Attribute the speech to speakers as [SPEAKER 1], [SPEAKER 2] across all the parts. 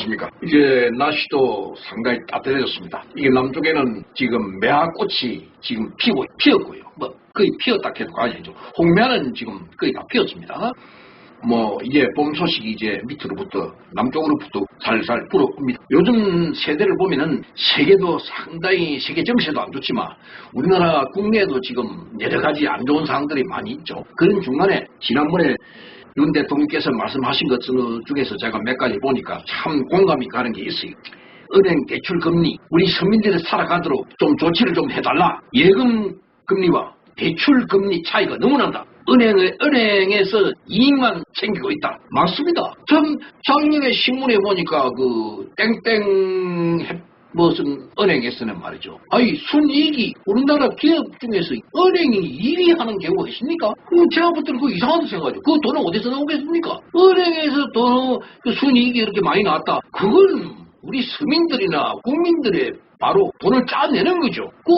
[SPEAKER 1] 안녕하십니까. 이제 날씨도 상당히 따뜻해졌습니다. 이게 남쪽에는 지금 매화꽃이 지금 피었고요. 뭐 거의 피었다 해도 과언이죠. 홍매는 지금 거의 다 피었습니다. 뭐 이제 봄 소식이 이제 밑으로부터 남쪽으로부터 살살 불어옵니다. 요즘 세대를 보면은 세계도 상당히 세계 정세도 안 좋지만 우리나라 국내에도 지금 여러 가지 안 좋은 상황들이 많이 있죠. 그런 중간에 지난번에 윤 대통령께서 말씀하신 것 중에서 제가 몇 가지 보니까 참 공감이 가는 게 있어요. 은행 대출 금리, 우리 서민들이 살아가도록 좀 조치를 좀 해달라. 예금 금리와 대출 금리 차이가 너무 난다. 은행에서 이익만 챙기고 있다. 맞습니다. 전 작년에 신문에 보니까 그 땡땡 무슨 은행에서는 말이죠. 아니 순이익이 우리나라 기업 중에서 은행이 1위 하는 경우가 있습니까? 제가 볼 때는 그거 이상하다고 생각하죠. 그 돈은 어디서 나오겠습니까? 은행에서 돈 그 순이익이 이렇게 많이 나왔다. 그건 우리 서민들이나 국민들의 바로 돈을 짜내는 거죠. 그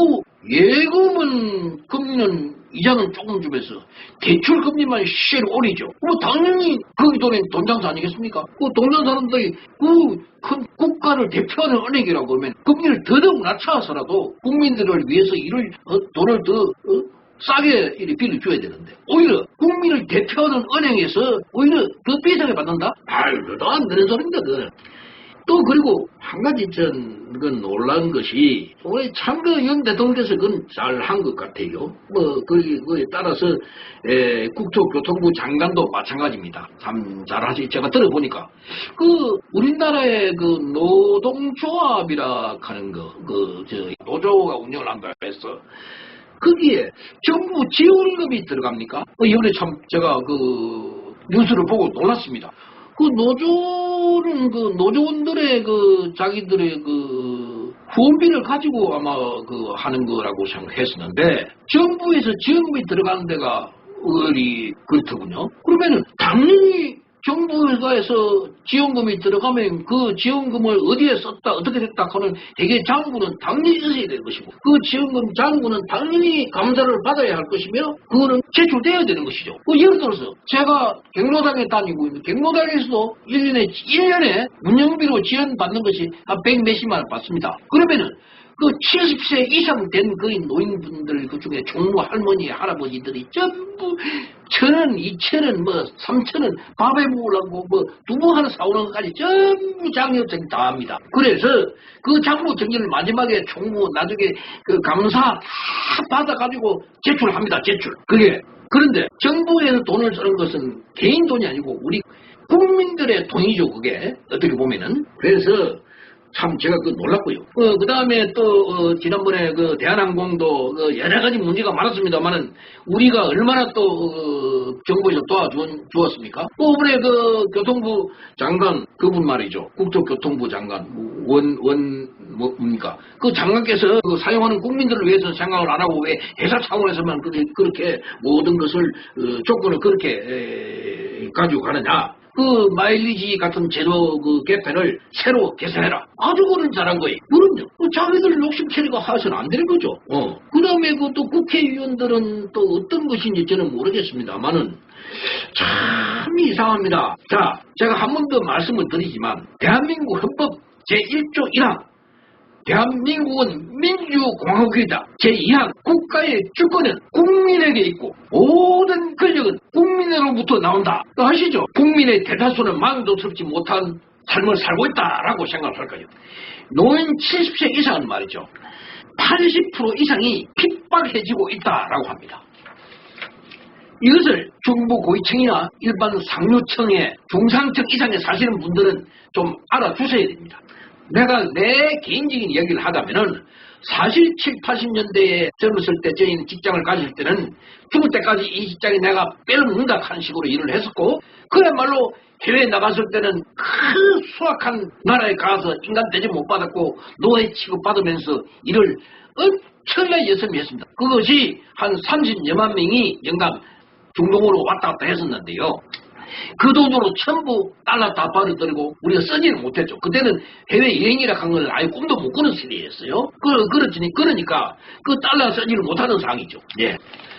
[SPEAKER 1] 예금은 금리는 이자는 조금 주면서 대출 금리만 시세를 올리죠. 뭐 당연히 그 돈은 돈장사 아니겠습니까? 그 돈장사람들이 그 큰 국가를 대표하는 은행이라고 그러면 금리를 더더욱 낮춰서라도 국민들을 위해서 돈을 더 싸게 빌려줘야 되는데 오히려 국민을 대표하는 은행에서 오히려 더 비싸게 받는다? 말도 안 되는 소리입니다. 그거는. 또 그리고 한 가지 그 놀라운 것이 우리 참그 윤 대통령께서 그건 잘한 것 같아요. 뭐 그에 따라서 국토교통부 장관도 마찬가지입니다. 참 잘하시. 제가 들어보니까 그 우리나라의 그 노동조합이라 하는 거 노조가 운영을 한다 해서 거기에 정부 지원금이 들어갑니까? 이번에 참 제가 그 뉴스를 보고 놀랐습니다. 그 노조는 그 노조원들의 그 자기들의 그 후원비를 가지고 아마 그 하는 거라고 생각했었는데 정부에서 지원금이 들어가는 데가 그렇더군요. 그러면은 당연히 정부에서 지원금이 들어가면 그 지원금을 어디에 썼다 어떻게 됐다 하는 대개 장부는 당연히 있어야 될 것이고 그 지원금 장부는 당연히 감사를 받아야 할 것이며 그거는 제출돼야 되는 것이죠. 예를 들어서 제가 경로당에 다니고 있는 경로당에서도 1년에 운영비로 지원받는 것이 한 100몇십만 원 받습니다. 그러면은 그 70세 이상 된 거인 노인분들 그 중에 종무 할머니 할아버지들이 전부 1,000원, 2,000원, 뭐 3,000원 밥에 먹으려고 뭐 두부 하나 사오는 것까지 전부 장려증 다 합니다. 그래서 그 장부증진을 마지막에 종무 나중에 그 감사 다 받아가지고 제출합니다. 제출. 그런데 정부에서 돈을 쓰는 것은 개인 돈이 아니고 우리 국민들의 돈이죠. 그게 어떻게 보면은. 그래서 참 제가 놀랐고요. 그 다음에 또 지난번에 그 대한항공도 여러 가지 문제가 많았습니다만은 우리가 얼마나 또 정부에서 도와주었습니까? 이번에 그 교통부 장관 그분 말이죠. 국토교통부 장관 뭡니까? 그 장관께서 그 사용하는 국민들을 위해서 생각을 안 하고 왜 회사 차원에서만 그렇게 모든 것을 조건을 그렇게 가지고 가느냐? 그 마일리지 같은 제도 그 개편을 새로 개선해라. 아주 그는 잘한 거예요. 그럼요. 자기들 욕심처리가 하서는 안 되는 거죠. 그 다음에 또 국회의원들은 또 어떤 것인지 저는 모르겠습니다만은 참 이상합니다. 자, 제가 한 번 더 말씀을 드리지만 대한민국 헌법 제1조 1항 대한민국은 민주공화국이다. 제2항 국가의 주권은 국민에게 있고 모든 권력은 국민으로부터 나온다. 아시죠? 국민의 대다수는 만족스럽지 못한 삶을 살고 있다라고 생각할 거예요. 노인 70세 이상은 말이죠. 80% 이상이 핍박해지고 있다라고 합니다. 이것을 중부 고위층이나 일반 상류층의 중상층 이상에 사시는 분들은 좀 알아주셔야 됩니다. 내가 내 개인적인 이야기를 하자면은 사실 7, 80년대에 젊었을 때 저희는 직장을 가질 때는 죽을 때까지 이 직장이 내가 빼먹는다 하는 식으로 일을 했었고 그야말로 해외에 나갔을 때는 큰 수확한 나라에 가서 인간 대접 못 받았고 노예 취급받으면서 일을 엄청나게 열심히 했습니다. 그것이 한 30여만 명이 연간 중동으로 왔다 갔다 했었는데요. 그 돈으로 전부 달러 다 벌어들이고 우리가 쓰지는 못했죠. 그때는 해외여행이라 한 걸 아예 꿈도 못 꾸는 시대였어요. 그러니까 그 달러 쓰지를 못하는 상황이죠. 예.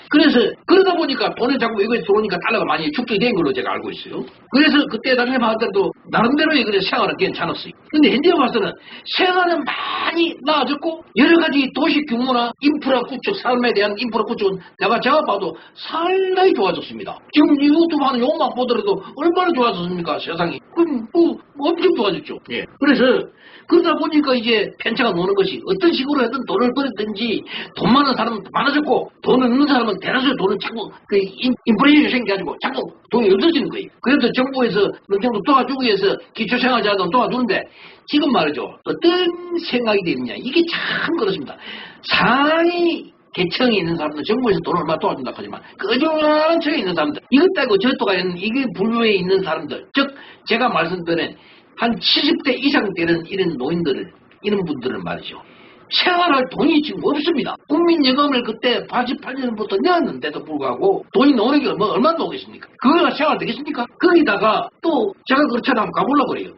[SPEAKER 1] 그래서 그러다 보니까 돈이 자꾸 외국에서 들어오니까 달러가 많이 축적이 된 걸로 제가 알고 있어요. 그래서 그때 당시에 봤더라도 나름대로의 그래 생활은 괜찮았어요. 근데 현재 봐서는 생활은 많이 나아졌고 여러 가지 도시 규모나 인프라 구축, 삶에 대한 인프라 구축은 제가 봐도 상당히 좋아졌습니다. 지금 유튜브 하는 요것만 보더라도 얼마나 좋아졌습니까? 세상이. 그럼 엄청 좋아졌죠. 예. 그래서 그러다 보니까 이제 편차가 노는 것이 어떤 식으로 해든 돈을 벌었든지 돈 많은 사람은 많아졌고 돈 없는 사람은 대다수의 돈을 자꾸 인플레이션이 생겨가지고 자꾸 돈이 없어지는 거예요. 그래도 정부에서 어느 정도 도와주기 위해서 기초생활자들은 도와주는데 지금 말이죠. 어떤 생각이 되느냐. 이게 참 그렇습니다. 상위 계층에 있는 사람들 정부에서 돈을 얼마 도와준다 하지만 끄정한 층에 있는 사람들 이것 따고 저것도가 있는 이게 분류에 있는 사람들 즉 제가 말씀드린 한 70대 이상 되는 이런 노인들을 이런 분들은 말이죠. 생활할 돈이 지금 없습니다. 국민연금을 그때 88년부터 내었는데도 불구하고 돈이 나오는 게 얼마나 나오겠습니까? 그거가 생활 되겠습니까? 거기다가 또 제가 그렇잖아 한번 가보려고 그래요.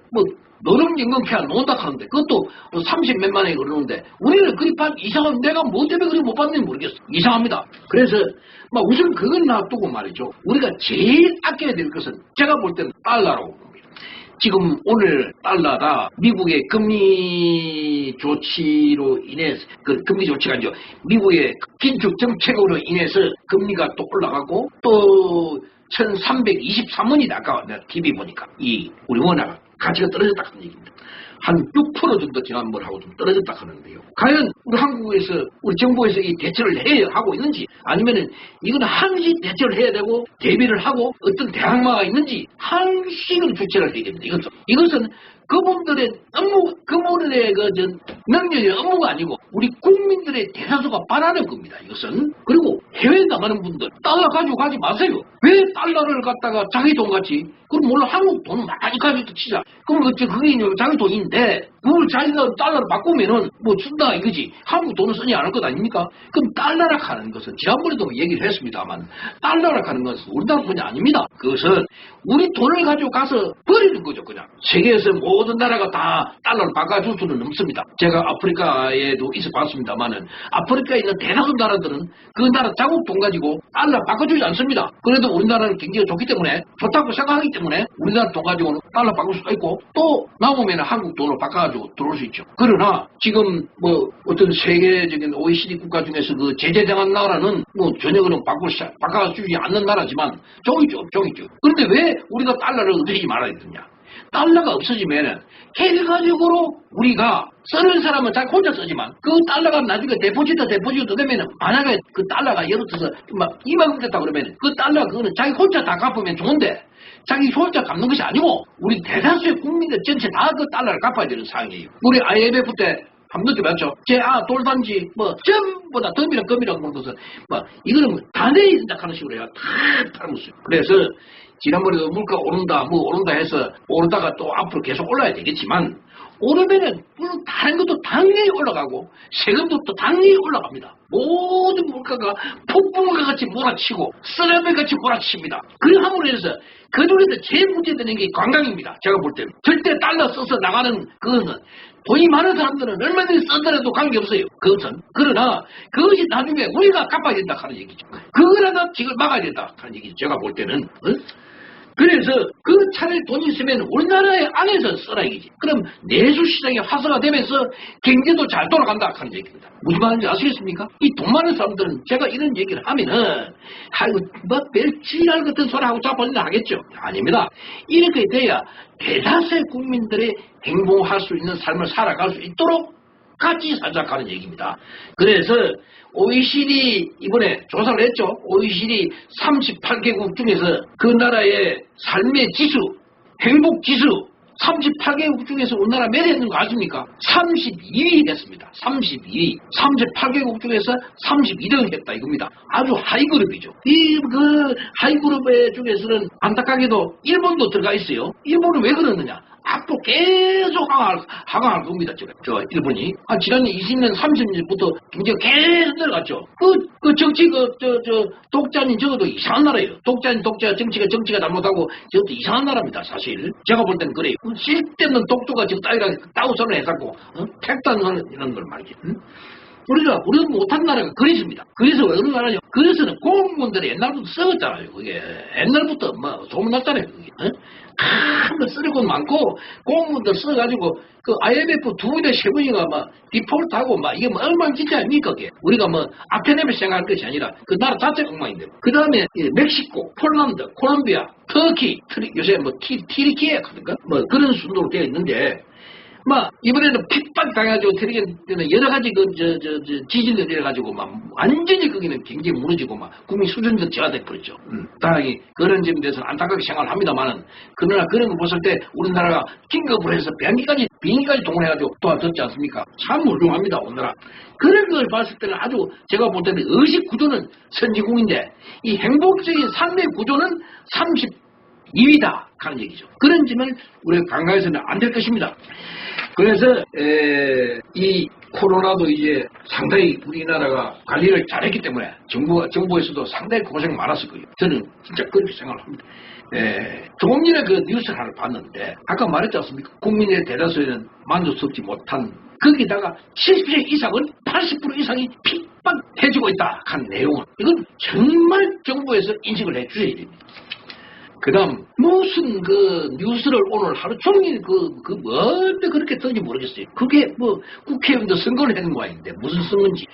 [SPEAKER 1] 노령연금 그냥 놓는다 하는데 그것도 30몇만 원이 그러는데 우리는 그리 이상한 내가 뭐 때문에 그리 못 받는지 모르겠어. 이상합니다. 그래서 우선 그건 놔두고 말이죠. 우리가 제일 아껴야 될 것은 제가 볼 때는 달러라고 봅니다. 지금 오늘 달러가 미국의 금리 조치로 인해서 금리 조치가 아니죠. 미국의 긴축 정책으로 인해서 금리가 또 올라가고 또 1323원이다. 아까 내가 TV 보니까 이 우리 원화가 가치가 떨어졌다 하는 얘기입니다. 한 6% 정도 지난번하고 좀 떨어졌다 하는데요. 과연 우리 한국에서 우리 정부에서 이 대처를 해야 하고 있는지 아니면은 이건 항시 대처를 해야 되고 대비를 하고 어떤 대항마가 있는지 항시를 주체를 해야 됩니다. 이것은 그분들의 업무, 그분들의 능력이 업무가 아니고 우리 국민들의 대다수가 바라는 겁니다. 이것은. 그리고 해외에 나가는 분들 달러 가지고 가지 마세요. 왜 달러를 갖다가 자기 돈같이 그럼 물론 한국 돈은 많이 가지고 치자. 그럼 그게 자기 돈인데 그걸 자기가 달러로 바꾸면은 준다 이거지. 한국 돈을 쓰지 않을 것 아닙니까? 그럼 달러라 하는 것은 지난번에도 얘기를 했습니다만 달러라 하는 것은 우리나라 돈이 아닙니다. 그것은 우리 돈을 가지고 가서 버리는 거죠. 그냥 세계에서 모든 나라가 다 달러를 바꿔줄 수는 없습니다. 제가 아프리카에도 있어 봤습니다만은 아프리카에 있는 대다수 나라들은 그 나라 자국 돈 가지고 달러 바꿔주지 않습니다. 그래도 우리나라는 경기가 좋기 때문에 좋다고 생각하기 때문에 우리나라 돈 가지고는 달러 바꿀 수도 있고 또 나오면 한국 돈으로 바꿔가지고 들어올 수 있죠. 그러나 지금 어떤 세계적인 OECD 국가 중에서 그 제재당한 나라는 전혀 그런 바꿔주지 않는 나라지만 종이죠. 그런데 왜 우리가 달러를 없애지 말아야 되느냐? 달러가 없어지면은 계획가적으로 우리가 쓰는 사람은 자기 혼자 쓰지만 그 달러가 나중에 데포지트 되면은 만약에 그 달러가 예를 들어서 이만큼 됐다 그러면 그 달러 그거는 자기 혼자 다 갚으면 좋은데 자기 혼자 갚는 것이 아니고 우리 대다수의 국민들 전체 다 그 달러를 갚아야 되는 상황이에요. 우리 IMF 때 한번 느껴봤죠? 돌단지 전부 다 덤이랑 금이랑 것은 이거는 다 내야 된다 하는 식으로 해야 다 팔았어요. 그래서 지난번에도 물가 오른다 해서 오르다가 또 앞으로 계속 올라야 되겠지만 오르면은 물론 다른 것도 당연히 올라가고 세금도 또 당연히 올라갑니다. 모든 물가가 폭풍과 같이 몰아치고 쓰레기 같이 몰아칩니다. 그함으로 해서 그 중에서 제일 문제되는 게 관광입니다. 제가 볼 때는 절대 달러 써서 나가는 그것은 돈이 많은 사람들은 얼마든지 쓰더라도 관계없어요. 그것은. 그러나 그것이 나중에 우리가 갚아야 된다 하는 얘기죠. 그거라도 지금 막아야 된다 하는 얘기죠. 제가 볼 때는. 그래서 그 차라리 돈이 있으면 우리나라의 안에서 쓰라 얘기지. 그럼 내수시장이 활성화되면서 경제도 잘 돌아간다 하는 얘기입니다. 무슨 말인지 아시겠습니까? 이 돈 많은 사람들은 제가 이런 얘기를 하면은 매일 쥐랄 같은 소리 하고 자빠진다 하겠죠. 아닙니다. 이렇게 돼야 대다수의 국민들이 행복할 수 있는 삶을 살아갈 수 있도록 같이 살자하는 얘기입니다. 그래서 OECD 이번에 조사를 했죠. OECD 38개국 중에서 그 나라의 삶의 지수, 행복 지수 38개국 중에서 우리나라 몇 했는 거 아십니까? 32위 됐습니다. 32위. 38개국 중에서 32등을 했다 이겁니다. 아주 하이그룹이죠. 그 하이그룹의 중에서는 안타깝게도 일본도 들어가 있어요. 일본은 왜 그러느냐? 앞으로 계속 하강할 겁니다. 일본이. 지난 20년, 30년부터 굉장히 계속 내려갔죠. 그 정치, 독자는 적어도 이상한 나라예요. 독자, 정치가 잘못하고 저것도 이상한 나라입니다, 사실. 제가 볼 때는 그래요. 쓸데없는 독도가 지금 따위랑 따우선을 해갖고, 택단하는 이런 걸 말이죠. 우리가 못한 나라가 그리스입니다. 그리스 왜 그런 나라냐? 그리스는 공무원들이 옛날부터 썩었잖아요. 그게 옛날부터 뭐 소문났잖아요. 그게. 큰 쓰레기 많고 공무원들 써가지고 그 IMF 두 번에 세 번이가 막 디폴트하고 막 이게 뭐 얼마나 진짜 아닙니까? 그게 우리가 뭐 아테네를 생각할 것이 아니라 그 나라 자체가 엉망인데. 그 다음에 멕시코, 폴란드, 콜롬비아, 터키, 요새 뭐 티리키에 하든가 뭐 그런 순으로 되어 있는데. 막 이번에는 핍박 당해가지고 텔레비전에는 여러 가지 지진들 내려가지고 막 완전히 거기는 굉장히 무너지고 막 국민 수준도 저하돼 버렸죠. 당연히 그런 점에 대해서는 안타깝게 생각을 합니다만은 그러나 그런 거 봤을 때 우리나라가 긴급으로 해서 비행기까지 동원해가지고 도와줬지 않습니까? 참 훌륭합니다 오늘날. 그런 걸 봤을 때는 아주 제가 볼 때는 의식 구조는 선진국인데 이 행복적인 삶의 구조는 32위다 하는 얘기죠. 그런 점을 우리가 간과해서는 안 될 것입니다. 그래서 이 코로나도 이제 상당히 우리나라가 관리를 잘했기 때문에 정부에서도 상당히 고생 많았을 거예요. 저는 진짜 그렇게 생각을 합니다. 조금 전에 그 뉴스를 하나 봤는데 아까 말했지 않습니까? 국민의 대다수에는 만족스럽지 못한 거기다가 70세 이상은 80% 이상이 핍박해주고 있다 하는 내용은 이건 정말 정부에서 인식을 해주셔야 됩니다. 그 다음, 무슨 뉴스를 오늘 하루 종일 뭔데 그렇게 떴는지 모르겠어요. 그게 국회의원도 선거를 하는 모양인데, 무슨 선거인지.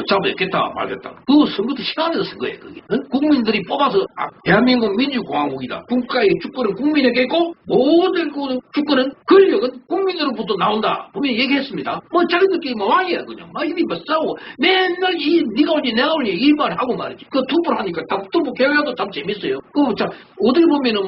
[SPEAKER 1] 잡아야겠다, 말겠다. 그 선거도 시간에서 선거예요, 그게. 국민들이 뽑아서, 대한민국 민주공화국이다. 국가의 주권은 국민에게 있고, 모든 주권은, 권력은 국민으로부터 나온다. 분명히 얘기했습니다. 자기들끼리 왕이야, 그냥. 이미 싸우고, 맨날 니가 오지, 내가 오지, 이 말 하고 말이지. 투표를 하니까, 투표 개혁도 참 재밌어요. 어떻게 보면은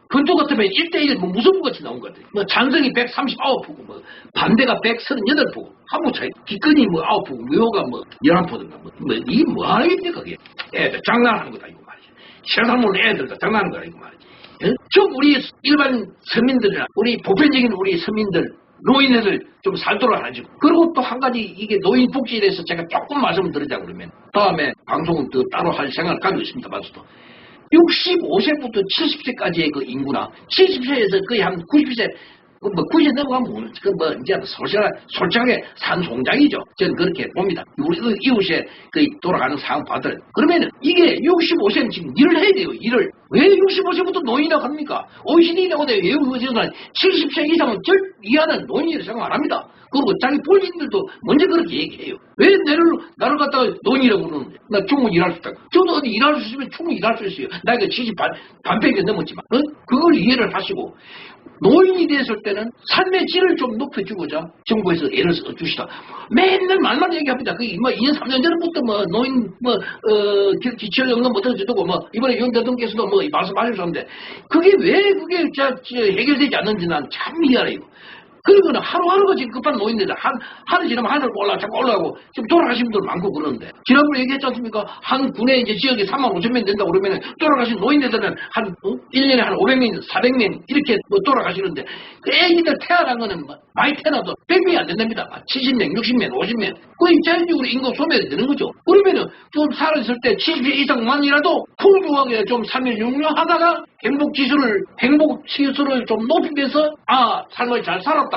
[SPEAKER 1] 건조 같으면 1대1 무서운같이 나온 것 같아요. 찬성이 139표고, 반대가 138표고, 한국 차이, 기권이 9표고, 묘가 11표든가, 이게 뭐 하는 겁니까, 그게? 애들 장난하는 거다, 이거 말이지. 세상 모르는 애들도 장난하는 거다, 이거 말이지. 즉, 우리 일반 서민들이나, 우리 보편적인 우리 서민들, 노인들 좀 살도록 하죠. 그리고 또 한 가지, 이게 노인 복지에 대해서 제가 조금 말씀을 드리자 그러면, 다음에 방송은 더 따로 할 생각을 가지고 있습니다, 맞아도. 65세부터 70세까지의 그 인구나 70세에서 거의 한 90세 90세 넘어가면 이제 솔직하게 산송장이죠. 저는 그렇게 봅니다. 우리 이웃에 돌아가는 상파들. 그러면은 이게 65세는 지금 일을 해야 돼요. 일을. 왜 65세부터 노인이라고 합니까? OECD라고 돼요. 외국에서는 70세 이상은 이하는 노인이라고 생각 안 합니다. 그리고 자기 본인들도 먼저 그렇게 얘기해요. 왜 나를 갖다가 노인이라고 그러는데? 나 충분히 일할 수 있다. 저도 어디 일할 수 있으면 충분히 일할 수 있어요. 나이가 70 반백이 넘었지만. 그걸 이해를 하시고 노인이 됐을 때는 삶의 질을 좀 높여주고자 정부에서 애를 써주시다. 맨날 말만 얘기합니다. 그게 2년 3년 전부터 노인 기초연금 어쩌고 이번에 윤 대통령께서도 말씀하셨는데 그게 왜 해결되지 않는지 난 참 미안해요. 그리고는 하루하루가 지금 급한 노인들, 하루 지나면 하늘 자꾸 올라가고, 지금 돌아가신 분들 많고 그러는데, 지난번에 얘기했지 않습니까? 한 군에 이제 지역에 35,000명 된다고 그러면, 돌아가신 노인들은 1년에 한 500명, 400명, 이렇게 돌아가시는데, 그 애기들 태어난 거는 많이 태어나도 100명이 안 된답니다. 70명, 60명, 50명. 거의 자연적으로 인구 소멸이 되는 거죠. 그러면은, 좀 살아있을 때 70세 이상만이라도 풍부하게 좀 삶을 융용하다가, 행복지수를 좀 높이면서, 삶을 잘 살았다.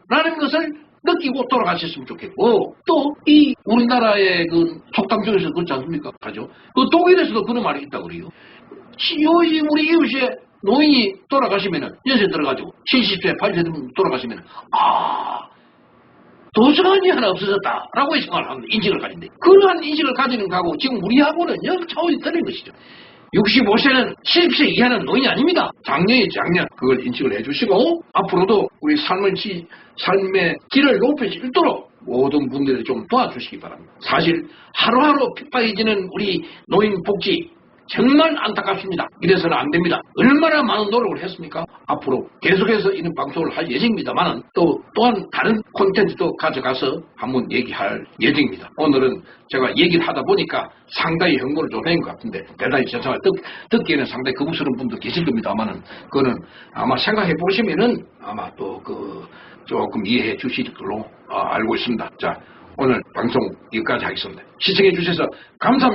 [SPEAKER 1] 라는 것을 느끼고 돌아가셨으면 좋겠고, 또, 우리나라의 속담 중에서 그렇지 않습니까? 하죠. 독일에서도 그런 말이 있다고 그래요. 우리 이웃에 노인이 돌아가시면은, 연세 들어가지고, 70세, 80세 돌아가시면은, 도서관이 하나 없어졌다. 라고 생각을 합니다. 인식을 가진대. 그러한 인식을 가지는 거하고, 지금 우리하고는 차원이 틀린 것이죠. 65세는 70세 이하는 노인이 아닙니다. 작년 그걸 인식을 해주시고 앞으로도 우리 삶의 질을 높일 수 있도록 모든 분들이 좀 도와주시기 바랍니다. 사실 하루하루 핍박해지는 우리 노인 복지 정말 안타깝습니다. 이래서는 안 됩니다. 얼마나 많은 노력을 했습니까? 앞으로 계속해서 이런 방송을 할 예정입니다만 또한 다른 콘텐츠도 가져가서 한번 얘기할 예정입니다. 오늘은 제가 얘기를 하다 보니까 상당히 흥분을 좀 한 것 같은데 대단히 죄송합니다. 듣기에는 상당히 거북스러운 분도 계실 겁니다만은 그거는 아마 생각해 보시면은 아마 또 조금 이해해 주실 걸로 알고 있습니다. 자, 오늘 방송 여기까지 하겠습니다. 시청해 주셔서 감사합니다.